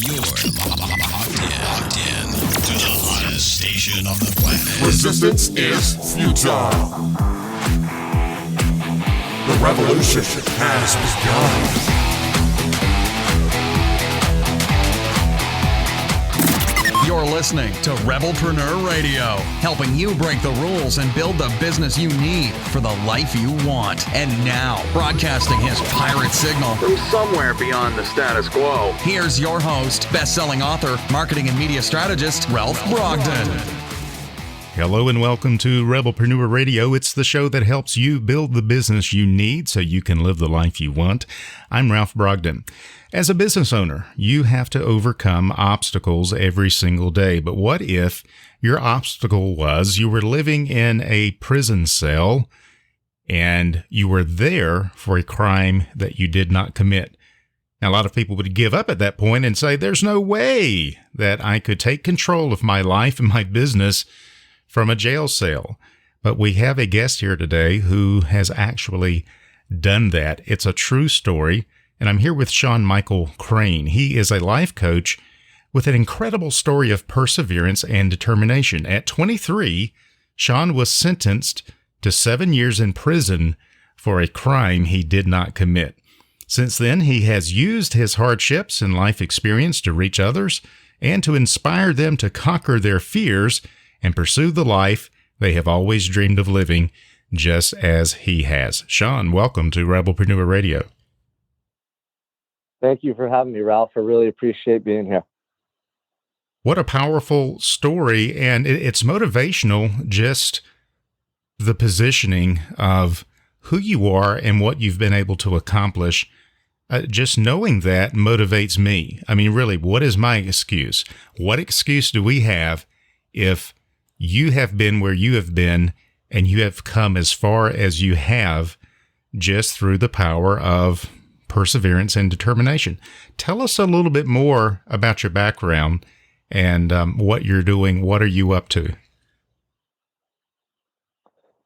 You're locked in to the hottest station on the planet. Resistance is futile. The revolution has begun. You're listening to Rebelpreneur Radio, helping you break the rules and build the business you need for the life you want. And now, broadcasting his pirate signal from somewhere beyond the status quo, here's your host, best-selling author, marketing and media strategist, Ralph Brogden. Hello and welcome to Rebelpreneur Radio. It's the show that helps you build the business you need so you can live the life you want. I'm Ralph Brogden. As a business owner, you have to overcome obstacles every single day. But what if your obstacle was you were living in a prison cell and you were there for a crime that you did not commit? Now, a lot of people would give up at that point and say, there's no way that I could take control of my life and my business from a jail cell. But we have a guest here today who has actually done that. It's a true story. And I'm here with Sean Michael Crane. He is a life coach with an incredible story of perseverance and determination. At 23, Sean was sentenced to 7 years in prison for a crime he did not commit. Since then, he has used his hardships and life experience to reach others and to inspire them to conquer their fears and pursue the life they have always dreamed of living, just as he has. Sean, welcome to Rebelpreneur Radio. Thank you for having me, Ralph. I really appreciate being here. What a powerful story, and it's motivational, just the positioning of who you are and what you've been able to accomplish. Just knowing that motivates me. I mean, really, what is my excuse? What excuse do we have if you have been where you have been and you have come as far as you have just through the power of perseverance and determination? Tell us a little bit more about your background and what you're doing. What are you up to?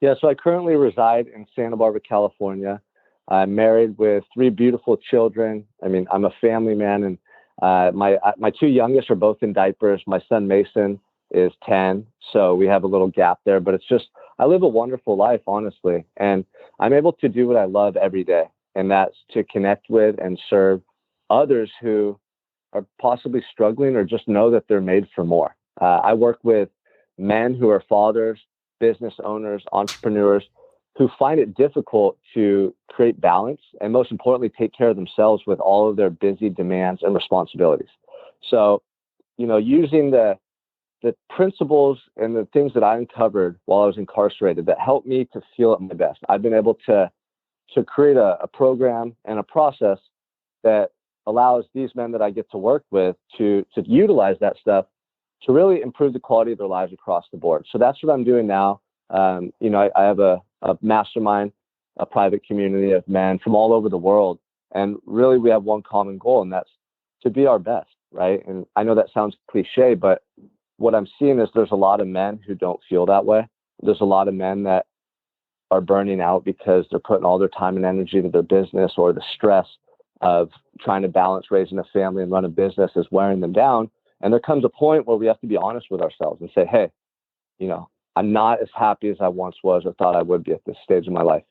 Yeah, so I currently reside in Santa Barbara, California. I'm married with 3 beautiful children. I mean, I'm a family man, and my 2 youngest are both in diapers. My son Mason is 10, so we have a little gap there, but it's just, I live a wonderful life, honestly, and I'm able to do what I love every day, and that's to connect with and serve others who are possibly struggling or just know that they're made for more. I work with men who are fathers, business owners, entrepreneurs, who find it difficult to create balance and, most importantly, take care of themselves with all of their busy demands and responsibilities. So, using the principles and the things that I uncovered while I was incarcerated that helped me to feel at my best, I've been able to create a program and a process that allows these men that I get to work with to utilize that stuff to really improve the quality of their lives across the board. So that's what I'm doing now. I have a mastermind, a private community of men from all over the world. And really we have one common goal, and that's to be our best, right? And I know that sounds cliche, but what I'm seeing is there's a lot of men who don't feel that way. There's a lot of men that are burning out because they're putting all their time and energy into their business, or the stress of trying to balance raising a family and run a business is wearing them down. And there comes a point where we have to be honest with ourselves and say, hey, I'm not as happy as I once was or thought I would be at this stage of my life.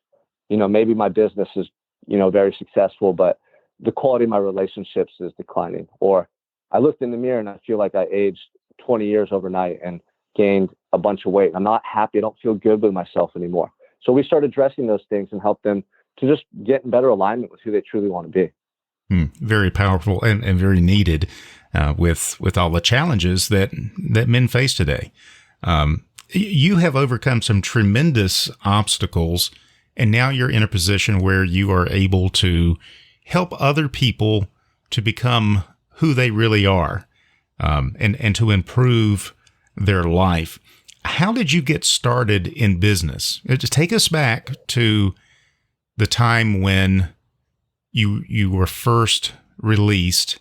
Maybe my business is, very successful, but the quality of my relationships is declining. Or I looked in the mirror and I feel like I aged 20 years overnight and gained a bunch of weight. I'm not happy. I don't feel good with myself anymore. So we start addressing those things and help them to just get in better alignment with who they truly want to be. Very powerful and very needed with all the challenges that men face today. You have overcome some tremendous obstacles, and now you're in a position where you are able to help other people to become who they really are, and to improve their life. How did you get started in business? Just take us back to the time when you were first released,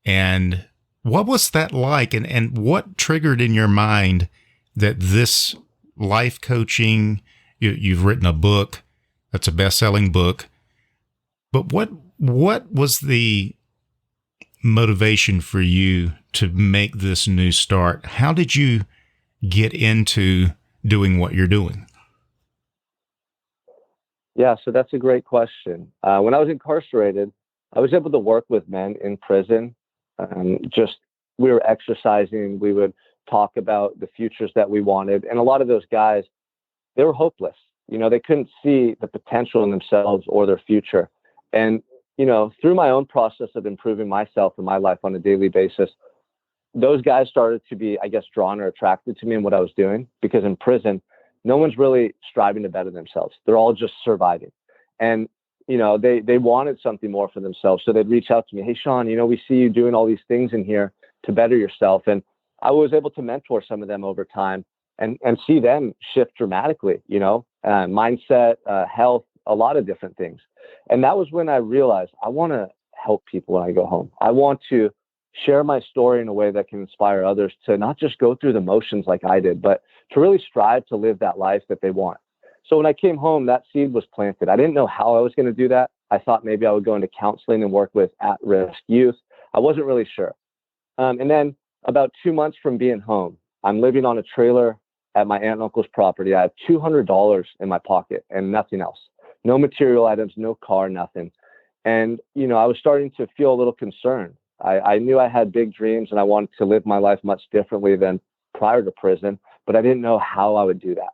and what was that like, and what triggered in your mind that this life coaching, you've written a book that's a best-selling book, but what was the motivation for you to make this new start? How did you get into doing what you're doing? Yeah, so that's a great question. When I was incarcerated, I was able to work with men in prison. We were exercising. We would talk about the futures that we wanted. And a lot of those guys, they were hopeless. They couldn't see the potential in themselves or their future. And, through my own process of improving myself and my life on a daily basis, those guys started to be, I guess, drawn or attracted to me and what I was doing, because in prison, no one's really striving to better themselves. They're all just surviving. And, they wanted something more for themselves. So they'd reach out to me. Hey, Sean, we see you doing all these things in here to better yourself. And I was able to mentor some of them over time and see them shift dramatically, mindset, health, a lot of different things. And that was when I realized I want to help people when I go home. I want to share my story in a way that can inspire others to not just go through the motions like I did, but to really strive to live that life that they want. So when I came home, that seed was planted. I didn't know how I was going to do that. I thought maybe I would go into counseling and work with at-risk youth. I wasn't really sure. And then about 2 months from being home, I'm living on a trailer at my aunt and uncle's property. I have $200 in my pocket and nothing else. No material items, no car, nothing. And, I was starting to feel a little concerned. I knew I had big dreams and I wanted to live my life much differently than prior to prison, but I didn't know how I would do that.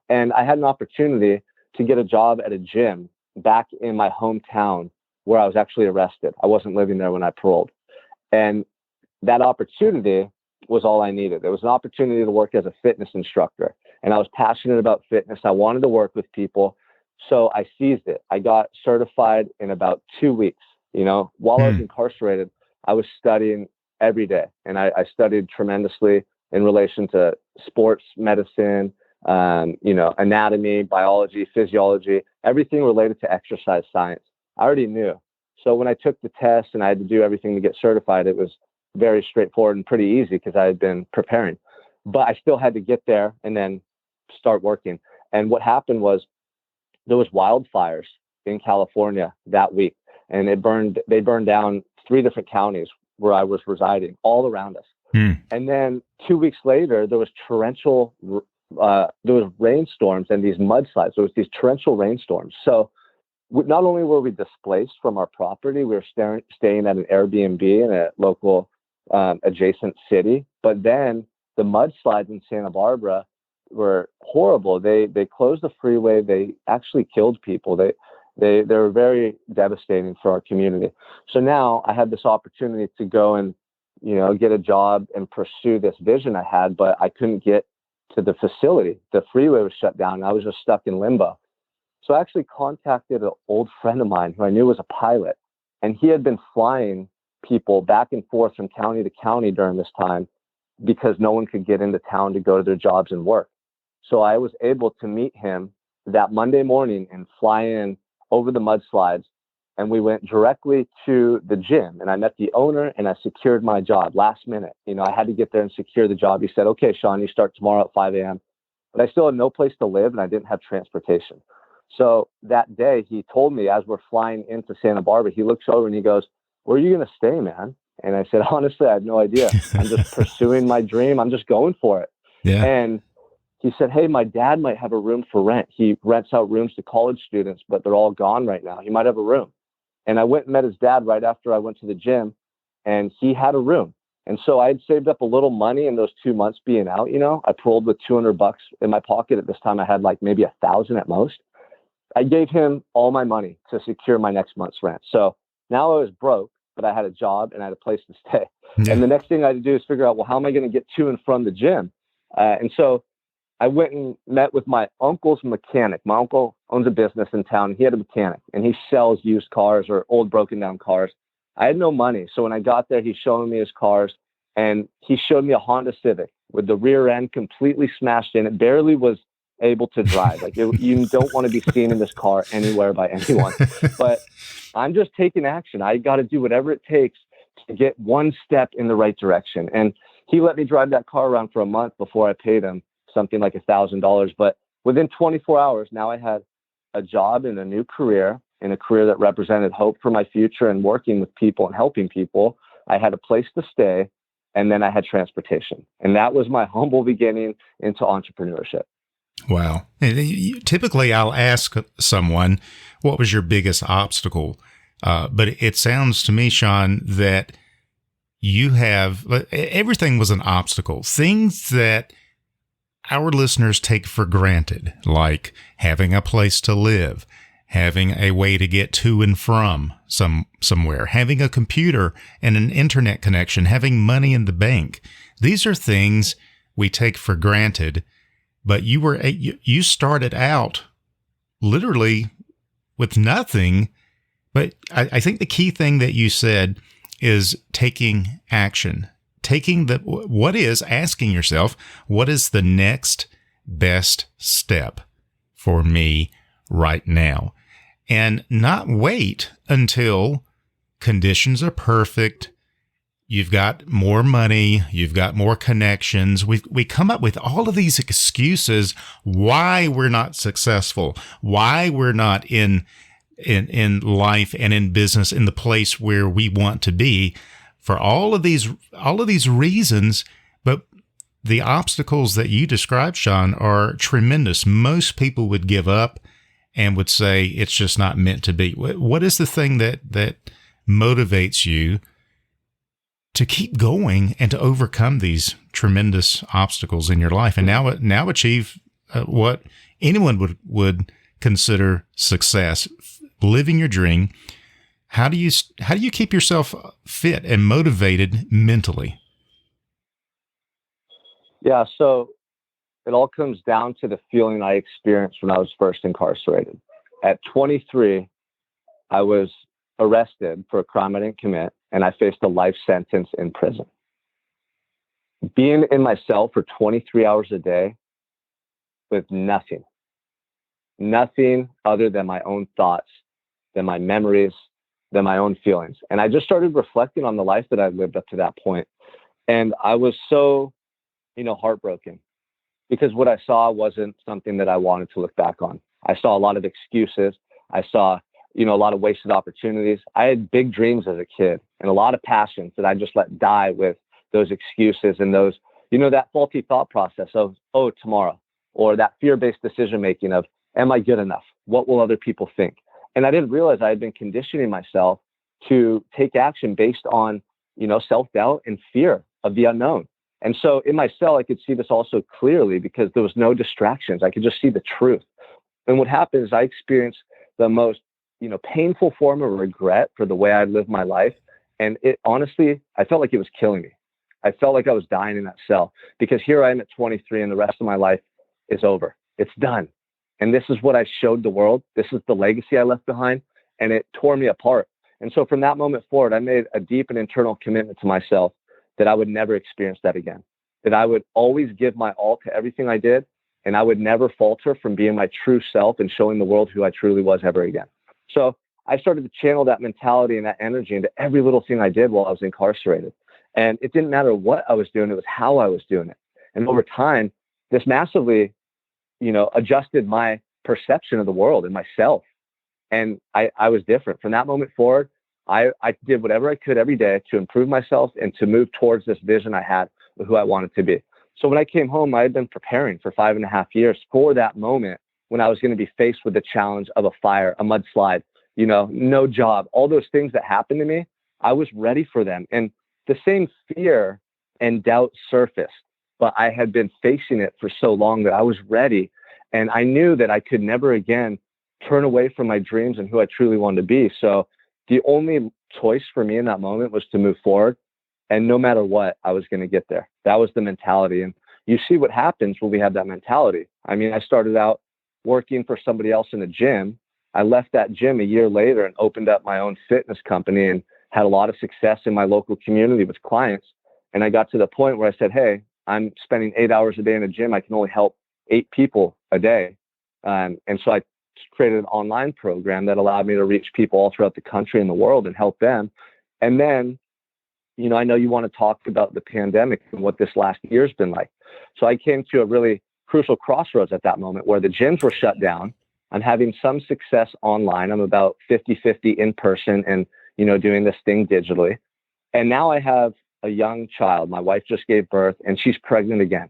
And I had an opportunity to get a job at a gym back in my hometown where I was actually arrested. I wasn't living there when I paroled. And that opportunity was all I needed. It was an opportunity to work as a fitness instructor. And I was passionate about fitness. I wanted to work with people. So I seized it. I got certified in about 2 weeks. While I was incarcerated, I was studying every day. And I studied tremendously in relation to sports medicine, anatomy, biology, physiology, everything related to exercise science. I already knew. So when I took the test and I had to do everything to get certified, it was very straightforward and pretty easy because I had been preparing. But I still had to get there and then start working. And what happened was there was wildfires in California that week, and they burned down 3 different counties where I was residing, all around us. And then 2 weeks later, there was rainstorms and these mudslides. There was these torrential rainstorms. So not only were we displaced from our property, we were staying at an Airbnb in a local adjacent city, but then the mudslides in Santa Barbara were horrible. They closed the freeway. They actually killed people. They were very devastating for our community. So now I had this opportunity to go and, get a job and pursue this vision I had, but I couldn't get to the facility. The freeway was shut down. And I was just stuck in limbo. So I actually contacted an old friend of mine who I knew was a pilot, and he had been flying people back and forth from county to county during this time because no one could get into town to go to their jobs and work. So I was able to meet him that Monday morning and fly in over the mudslides. And we went directly to the gym, and I met the owner and I secured my job last minute. I had to get there and secure the job. He said, "Okay, Sean, you start tomorrow at 5 a.m. But I still had no place to live and I didn't have transportation. So that day he told me, as we're flying into Santa Barbara, he looks over and he goes, "Where are you going to stay, man?" And I said, "Honestly, I have no idea. I'm just pursuing my dream. I'm just going for it." Yeah. And he said, "Hey, my dad might have a room for rent. He rents out rooms to college students, but they're all gone right now. He might have a room." And I went and met his dad right after I went to the gym, and he had a room. And so I had saved up a little money in those 2 months being out. I paroled with $200 in my pocket. At this time, I had like maybe 1,000 at most. I gave him all my money to secure my next month's rent. So now I was broke, but I had a job and I had a place to stay. Yeah. And the next thing I had to do is figure out, well, how am I going to get to and from the gym? And so I went and met with my uncle's mechanic. My uncle owns a business in town. He had a mechanic, and he sells used cars or old broken down cars. I had no money. So when I got there, he's showing me his cars, and he showed me a Honda Civic with the rear end completely smashed in. It barely was able to drive. You don't want to be seen in this car anywhere by anyone. But I'm just taking action. I got to do whatever it takes to get one step in the right direction. And he let me drive that car around for a month before I paid him something like $1,000. But within 24 hours, now I had a job in a new career, in a career that represented hope for my future and working with people and helping people. I had a place to stay, and then I had transportation. And that was my humble beginning into entrepreneurship. Wow. And typically, I'll ask someone, what was your biggest obstacle? But it sounds to me, Sean, that you have everything was an obstacle. Things that our listeners take for granted, like having a place to live, having a way to get to and from somewhere, having a computer and an internet connection, having money in the bank. These are things we take for granted, but you started out literally with nothing. But I think the key thing that you said is taking action. Asking yourself, what is the next best step for me right now? And not wait until conditions are perfect. You've got more money, you've got more connections. We come up with all of these excuses why we're not successful, why we're not in life and in business in the place where we want to be. For all of these reasons, but the obstacles that you described, Sean, are tremendous. Most people would give up and would say it's just not meant to be. What is the thing that motivates you to keep going and to overcome these tremendous obstacles in your life and now achieve what anyone would consider success, living your dream? How do you keep yourself fit and motivated mentally? Yeah, so it all comes down to the feeling I experienced when I was first incarcerated. At 23, I was arrested for a crime I didn't commit, and I faced a life sentence in prison. Being in my cell for 23 hours a day with nothing other than my own thoughts, than my memories, than my own feelings. And I just started reflecting on the life that I'd lived up to that point. And I was so, heartbroken because what I saw wasn't something that I wanted to look back on. I saw a lot of excuses. I saw, a lot of wasted opportunities. I had big dreams as a kid and a lot of passions that I just let die with those excuses and those, that faulty thought process of, tomorrow, or that fear-based decision-making of, am I good enough? What will other people think? And I didn't realize I had been conditioning myself to take action based on, self-doubt and fear of the unknown. And so in my cell, I could see this also clearly because there was no distractions. I could just see the truth. And what happened is I experienced the most, painful form of regret for the way I lived my life. And it honestly, I felt like it was killing me. I felt like I was dying in that cell because here I am at 23 and the rest of my life is over. It's done. And this is what I showed the world. This is the legacy I left behind, and it tore me apart. And so from that moment forward, I made a deep and internal commitment to myself that I would never experience that again, that I would always give my all to everything I did, and I would never falter from being my true self and showing the world who I truly was ever again. So I started to channel that mentality and that energy into every little thing I did while I was incarcerated. And it didn't matter what I was doing, it was how I was doing it. And over time, this massively adjusted my perception of the world and myself. And I was different. From that moment forward, I did whatever I could every day to improve myself and to move towards this vision I had of who I wanted to be. So when I came home, I had been preparing for 5.5 years for that moment when I was going to be faced with the challenge of a fire, a mudslide, no job, all those things that happened to me. I was ready for them. And the same fear and doubt surfaced, but I had been facing it for so long that I was ready. And I knew that I could never again turn away from my dreams and who I truly wanted to be. So the only choice for me in that moment was to move forward. And no matter what, I was going to get there. That was the mentality. And you see what happens when we have that mentality. I mean, I started out working for somebody else in a gym. I left that gym a year later and opened up my own fitness company and had a lot of success in my local community with clients. And I got to the point where I said, hey, I'm spending 8 hours a day in a gym. I can only help 8 people a day. And so I created an online program that allowed me to reach people all throughout the country and the world and help them. And then, I know you want to talk about the pandemic and what this last year's been like. So I came to a really crucial crossroads at that moment where the gyms were shut down. I'm having some success online. I'm about 50-50 in person and, doing this thing digitally. And now I have a young child. My wife just gave birth and she's pregnant again.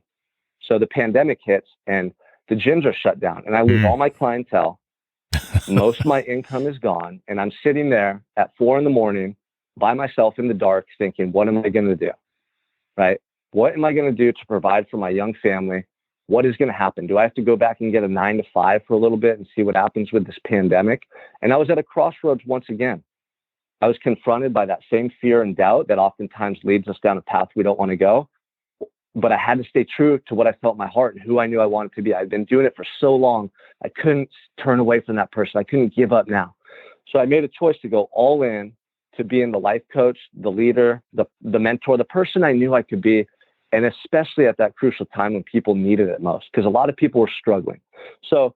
So the pandemic hits and the gyms are shut down and I lose all my clientele. Most of my income is gone. And I'm sitting there at 4 a.m. by myself in the dark thinking, what am I going to do? Right? What am I going to do to provide for my young family? What is going to happen? Do I have to go back and get a 9 to 5 for a little bit and see what happens with this pandemic? And I was at a crossroads once again. I was confronted by that same fear and doubt that oftentimes leads us down a path we don't want to go. But I had to stay true to what I felt in my heart and who I knew I wanted to be. I'd been doing it for so long. I couldn't turn away from that person. I couldn't give up now. So I made a choice to go all in to being the life coach, the leader, the mentor, the person I knew I could be. And especially at that crucial time when people needed it most, because a lot of people were struggling. So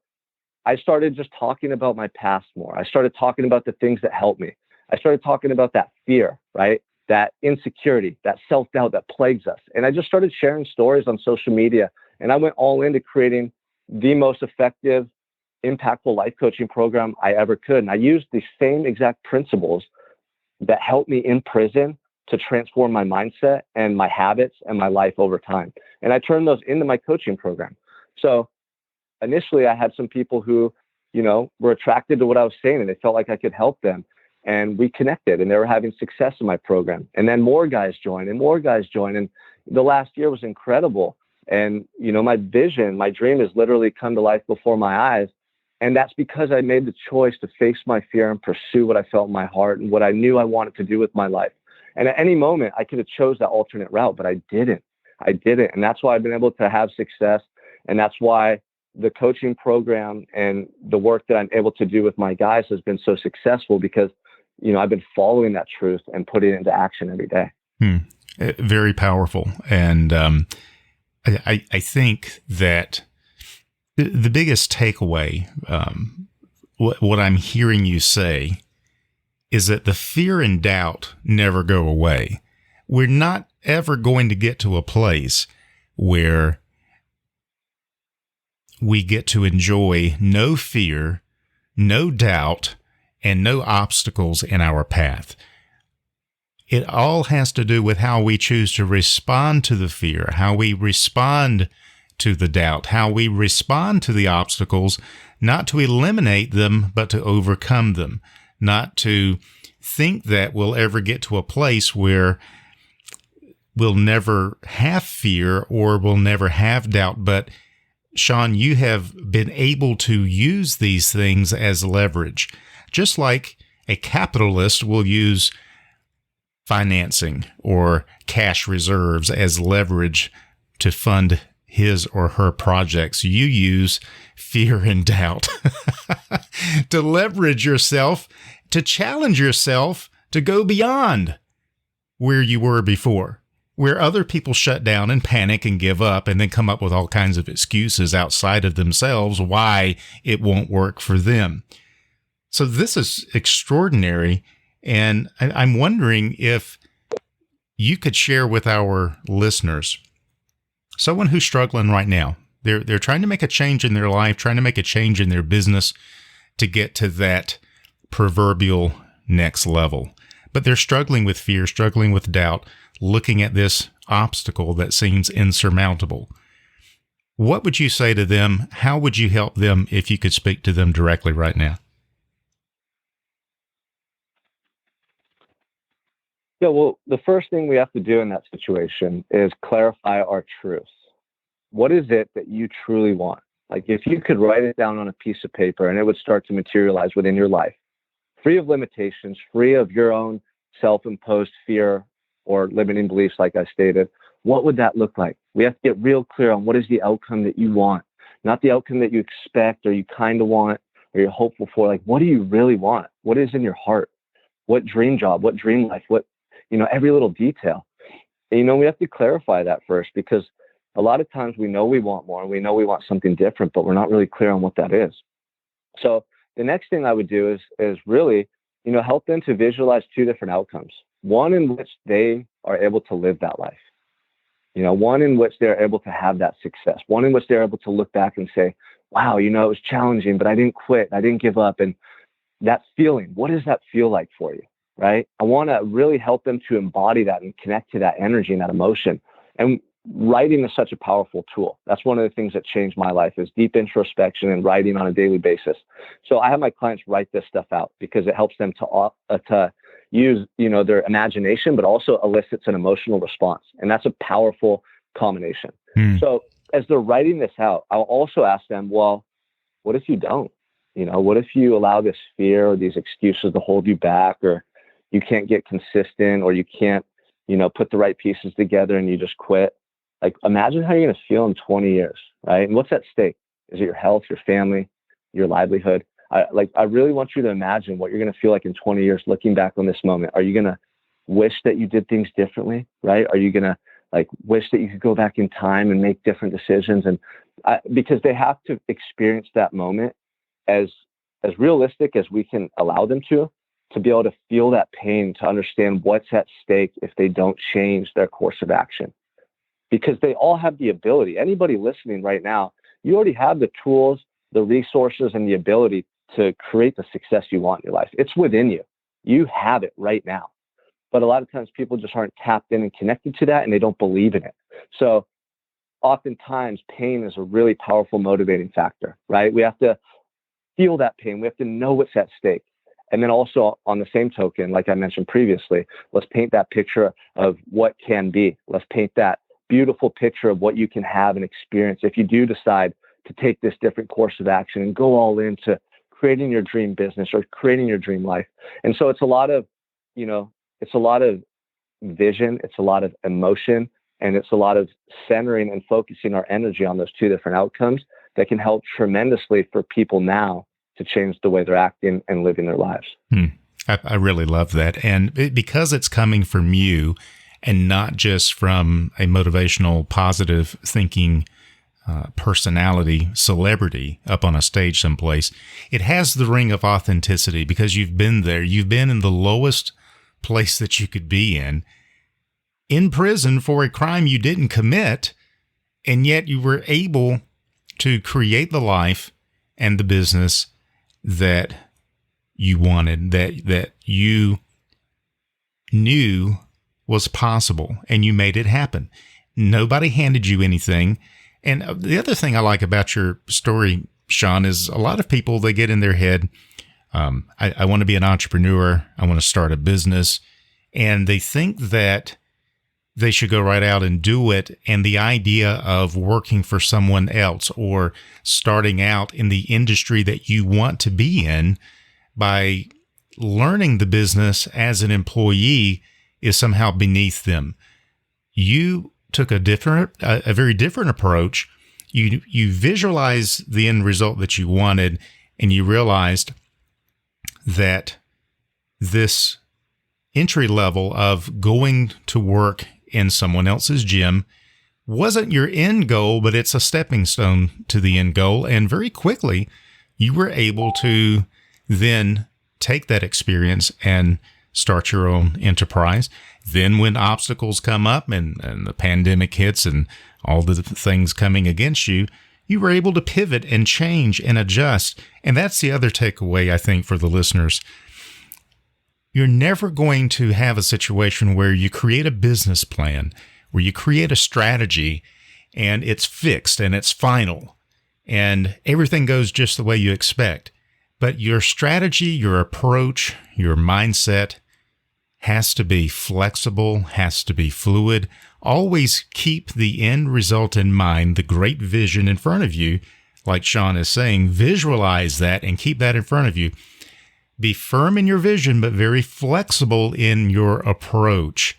I started just talking about my past more. I started talking about the things that helped me. I started talking about that fear, right? That insecurity, that self-doubt that plagues us. And I just started sharing stories on social media. And I went all into creating the most effective, impactful life coaching program I ever could. And I used the same exact principles that helped me in prison to transform my mindset and my habits and my life over time. And I turned those into my coaching program. So initially I had some people who, were attracted to what I was saying and they felt like I could help them. And we connected and they were having success in my program. And then more guys joined and more guys joined. And the last year was incredible. And, my vision, my dream has literally come to life before my eyes. And that's because I made the choice to face my fear and pursue what I felt in my heart and what I knew I wanted to do with my life. And at any moment, I could have chose that alternate route, but I didn't. And that's why I've been able to have success. And that's why the coaching program and the work that I'm able to do with my guys has been so successful because, I've been following that truth and putting it into action every day. Very powerful. And I think that the biggest takeaway, what I'm hearing you say, is that the fear and doubt never go away. We're not ever going to get to a place where we get to enjoy no fear, no doubt, and no obstacles in our path. It all has to do with how we choose to respond to the fear, how we respond to the doubt, how we respond to the obstacles, not to eliminate them, but to overcome them. Not to think that we'll ever get to a place where we'll never have fear or we'll never have doubt. But Sean, you have been able to use these things as leverage, just like a capitalist will use financing or cash reserves as leverage to fund his or her projects. You use fear and doubt to leverage yourself, to challenge yourself to go beyond where you were before, where other people shut down and panic and give up and then come up with all kinds of excuses outside of themselves why it won't work for them. So this is extraordinary. And I'm wondering if you could share with our listeners, someone who's struggling right now, they're trying to make a change in their life, trying to make a change in their business to get to that proverbial next level. But they're struggling with fear, struggling with doubt, looking at this obstacle that seems insurmountable. What would you say to them? How would you help them if you could speak to them directly right now? Yeah, well, the first thing we have to do in that situation is clarify our truths. What is it that you truly want? Like if you could write it down on a piece of paper and it would start to materialize within your life, free of limitations, free of your own self-imposed fear or limiting beliefs, like I stated, what would that look like? We have to get real clear on what is the outcome that you want, not the outcome that you expect or you kind of want or you're hopeful for. Like, what do you really want? What is in your heart? What dream job? What dream life? What, every little detail. And, we have to clarify that first because a lot of times we know we want more and we know we want something different, but we're not really clear on what that is. So the next thing I would do is really, help them to visualize two different outcomes. One in which they are able to live that life. One in which they're able to have that success. One in which they're able to look back and say, wow, it was challenging, but I didn't quit. I didn't give up. And that feeling, what does that feel like for you? right? I want to really help them to embody that and connect to that energy and that emotion. And writing is such a powerful tool. That's one of the things that changed my life, is deep introspection and writing on a daily basis. So I have my clients write this stuff out because it helps them to use, their imagination, but also elicits an emotional response. And that's a powerful combination. So as they're writing this out, I'll also ask them, well, what if you don't? What if you allow this fear or these excuses to hold you back, or you can't get consistent, or you can't, put the right pieces together and you just quit? Like, imagine how you're going to feel in 20 years, right? And what's at stake? Is it your health, your family, your livelihood? I really want you to imagine what you're going to feel like in 20 years looking back on this moment. Are you going to wish that you did things differently, right? Are you going to wish that you could go back in time and make different decisions? And because they have to experience that moment as realistic as we can allow them to be able to feel that pain, to understand what's at stake if they don't change their course of action. Because they all have the ability. Anybody listening right now, you already have the tools, the resources, and the ability to create the success you want in your life. It's within you. You have it right now. But a lot of times people just aren't tapped in and connected to that, and they don't believe in it. So oftentimes pain is a really powerful motivating factor, right? We have to feel that pain. We have to know what's at stake. And then also, on the same token, like I mentioned previously, let's paint that picture of what can be. Let's paint that beautiful picture of what you can have and experience if you do decide to take this different course of action and go all into creating your dream business or creating your dream life. And so it's a lot of, it's a lot of vision, it's a lot of emotion, and it's a lot of centering and focusing our energy on those two different outcomes that can help tremendously for people now to change the way they're acting and living their lives. I really love that. And because it's coming from you and not just from a motivational, positive thinking personality, celebrity up on a stage someplace, it has the ring of authenticity because you've been there. You've been in the lowest place that you could be in prison for a crime you didn't commit, and yet you were able to create the life and the business that you wanted, that you knew was possible, and you made it happen. Nobody handed you anything. And the other thing I like about your story, Sean, is a lot of people, they get in their head, I want to be an entrepreneur, I want to start a business, and they think that they should go right out and do it. And the idea of working for someone else or starting out in the industry that you want to be in by learning the business as an employee is somehow beneath them. You took a very different approach. You visualize the end result that you wanted, and you realized that this entry level of going to work in someone else's gym wasn't your end goal, but it's a stepping stone to the end goal. And very quickly, you were able to then take that experience and start your own enterprise. Then when obstacles come up and the pandemic hits and all the things coming against you, you were able to pivot and change and adjust. And that's the other takeaway, I think, for the listeners. You're never going to have a situation where you create a business plan, where you create a strategy, and it's fixed and it's final, and everything goes just the way you expect. But your strategy, your approach, your mindset has to be flexible, has to be fluid. Always keep the end result in mind, the great vision in front of you. Like Sean is saying, visualize that and keep that in front of you. Be firm in your vision, but very flexible in your approach.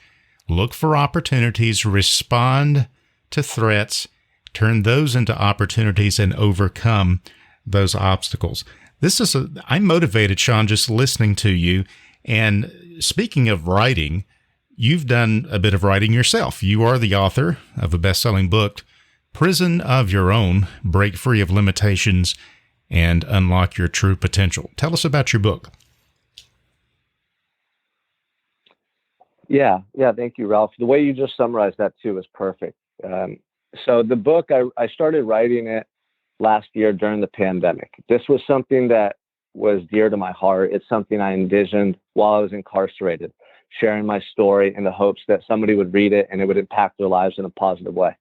Look for opportunities, respond to threats, turn those into opportunities, and overcome those obstacles. I'm motivated, Sean, just listening to you. And speaking of writing, you've done a bit of writing yourself. You are the author of a best-selling book, Prison of Your Own, Break Free of Limitations and Unlock Your True Potential. Tell us about your book. Yeah. Thank you, Ralph. The way you just summarized that too is perfect. So the book, I started writing it last year during the pandemic. This was something that was dear to my heart. It's something I envisioned while I was incarcerated, sharing my story in the hopes that somebody would read it and it would impact their lives in a positive way.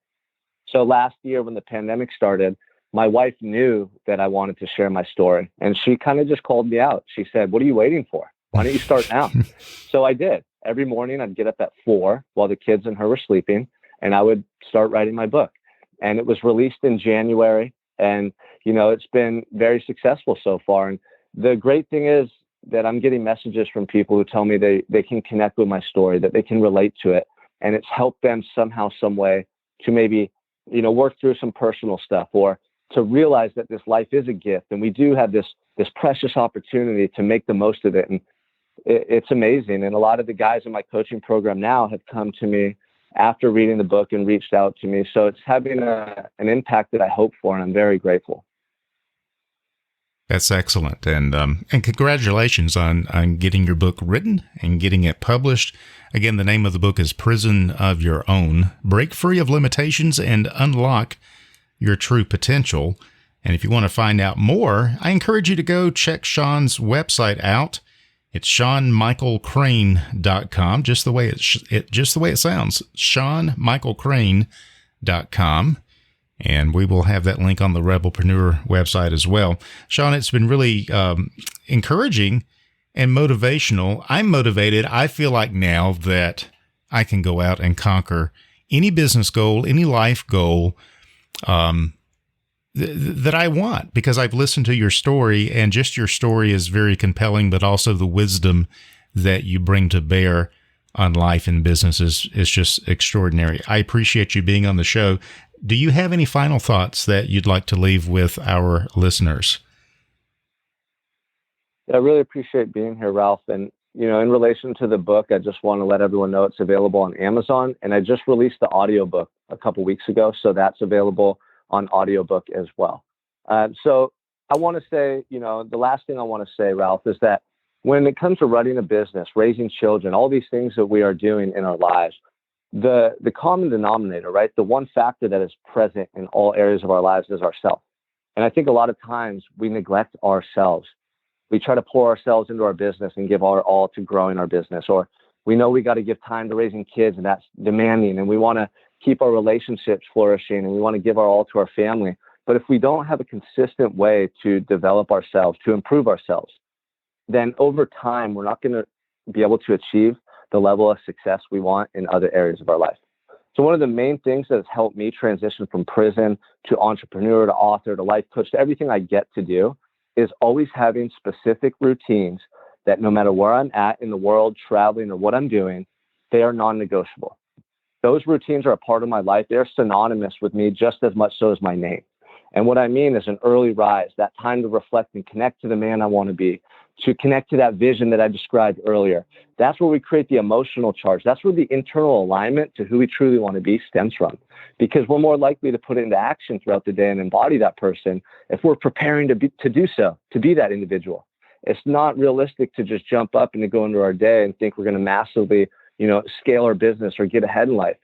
So last year when the pandemic started, my wife knew that I wanted to share my story, and she kind of just called me out. She said, "What are you waiting for? Why don't you start now?" So I did. Every morning I'd get up at 4 while the kids and her were sleeping, and I would start writing my book. And it was released in January. And, it's been very successful so far. And the great thing is that I'm getting messages from people who tell me they can connect with my story, that they can relate to it. And it's helped them somehow, some way to maybe, work through some personal stuff, or to realize that this life is a gift. And we do have this precious opportunity to make the most of it. And it's amazing. And a lot of the guys in my coaching program now have come to me after reading the book and reached out to me. So it's having an impact that I hope for, and I'm very grateful. That's excellent. And congratulations on getting your book written and getting it published. Again, the name of the book is Prison of Your Own: Break Free of Limitations and Unlock Your True Potential. And if you want to find out more, I encourage you to go check Sean's website out. It's SeanMichaelCrane.com, just the way it sounds, SeanMichaelCrane.com. And we will have that link on the Rebelpreneur website as well. Sean, it's been really encouraging and motivational. I'm motivated. I feel like now that I can go out and conquer any business goal, any life goal that I want, because I've listened to your story, and just your story is very compelling, but also the wisdom that you bring to bear on life and business is just extraordinary. I appreciate you being on the show. Do you have any final thoughts that you'd like to leave with our listeners? I really appreciate being here, Ralph. And, in relation to the book, I just want to let everyone know it's available on Amazon. And I just released the audiobook a couple weeks ago, so that's available on audiobook as well. So I want to say, the last thing I want to say, Ralph, is that when it comes to running a business, raising children, all these things that we are doing in our lives, the common denominator, right? The one factor that is present in all areas of our lives is ourselves. And I think a lot of times we neglect ourselves. We try to pour ourselves into our business and give our all to growing our business, or we know we got to give time to raising kids, and that's demanding, and we want to keep our relationships flourishing, and we want to give our all to our family. But if we don't have a consistent way to develop ourselves, to improve ourselves, then over time, we're not going to be able to achieve the level of success we want in other areas of our life. So one of the main things that has helped me transition from prison to entrepreneur to author to life coach to everything I get to do is always having specific routines that no matter where I'm at in the world, traveling, or what I'm doing, they are non-negotiable. Those routines are a part of my life. They're synonymous with me just as much so as my name. And what I mean is an early rise, that time to reflect and connect to the man I want to be, to connect to that vision that I described earlier. That's where we create the emotional charge. That's where the internal alignment to who we truly want to be stems from, because we're more likely to put it into action throughout the day and embody that person if we're preparing to do so, to be that individual. It's not realistic to just jump up and to go into our day and think we're going to massively, scale our business or get ahead in life.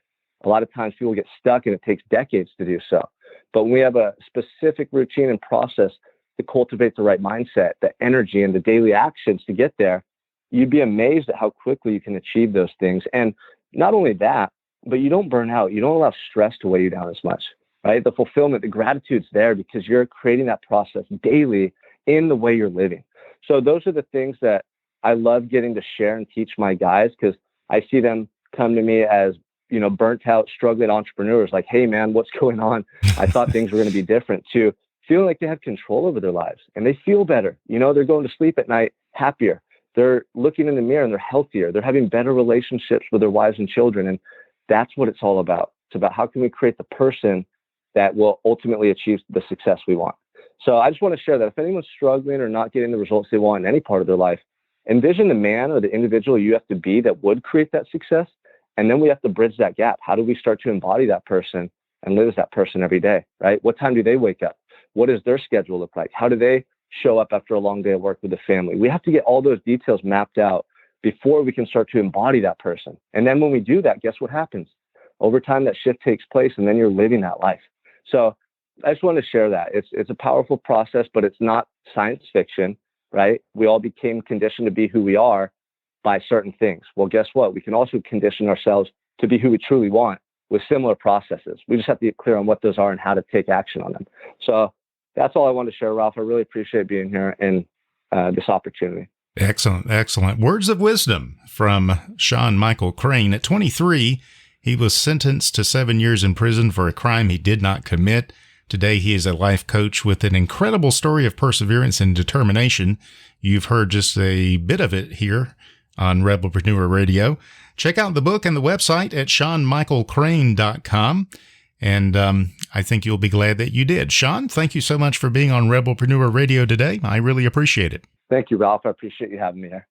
A lot of times people get stuck and it takes decades to do so. But when we have a specific routine and process to cultivate the right mindset, the energy, and the daily actions to get there, you'd be amazed at how quickly you can achieve those things. And not only that, but you don't burn out. You don't allow stress to weigh you down as much, right? The fulfillment, the gratitude's there because you're creating that process daily in the way you're living. So those are the things that I love getting to share and teach my guys, because I see them come to me as, burnt out, struggling entrepreneurs, like, hey man, what's going on? I thought things were going to be different, to feeling like they have control over their lives and they feel better. They're going to sleep at night happier. They're looking in the mirror and they're healthier. They're having better relationships with their wives and children. And that's what it's all about. It's about how can we create the person that will ultimately achieve the success we want. So I just want to share that if anyone's struggling or not getting the results they want in any part of their life, envision the man or the individual you have to be that would create that success. And then we have to bridge that gap. How do we start to embody that person and live as that person every day, right? What time do they wake up? What does their schedule look like? How do they show up after a long day of work with the family? We have to get all those details mapped out before we can start to embody that person. And then when we do that, guess what happens? Over time, that shift takes place, and then you're living that life. So I just want to share that. It's a powerful process, but it's not science fiction. right? We all became conditioned to be who we are by certain things. Well, guess what? We can also condition ourselves to be who we truly want with similar processes. We just have to get clear on what those are and how to take action on them. So that's all I wanted to share, Ralph. I really appreciate being here and this opportunity. Excellent, excellent. Words of wisdom from Sean Michael Crane. At 23, he was sentenced to 7 years in prison for a crime he did not commit. Today, he is a life coach with an incredible story of perseverance and determination. You've heard just a bit of it here on Rebelpreneur Radio. Check out the book and the website at SeanMichaelCrane.com. And I think you'll be glad that you did. Sean, thank you so much for being on Rebelpreneur Radio today. I really appreciate it. Thank you, Ralph. I appreciate you having me here.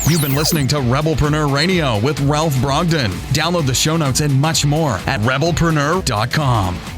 You've been listening to Rebelpreneur Radio with Ralph Brogden. Download the show notes and much more at rebelpreneur.com.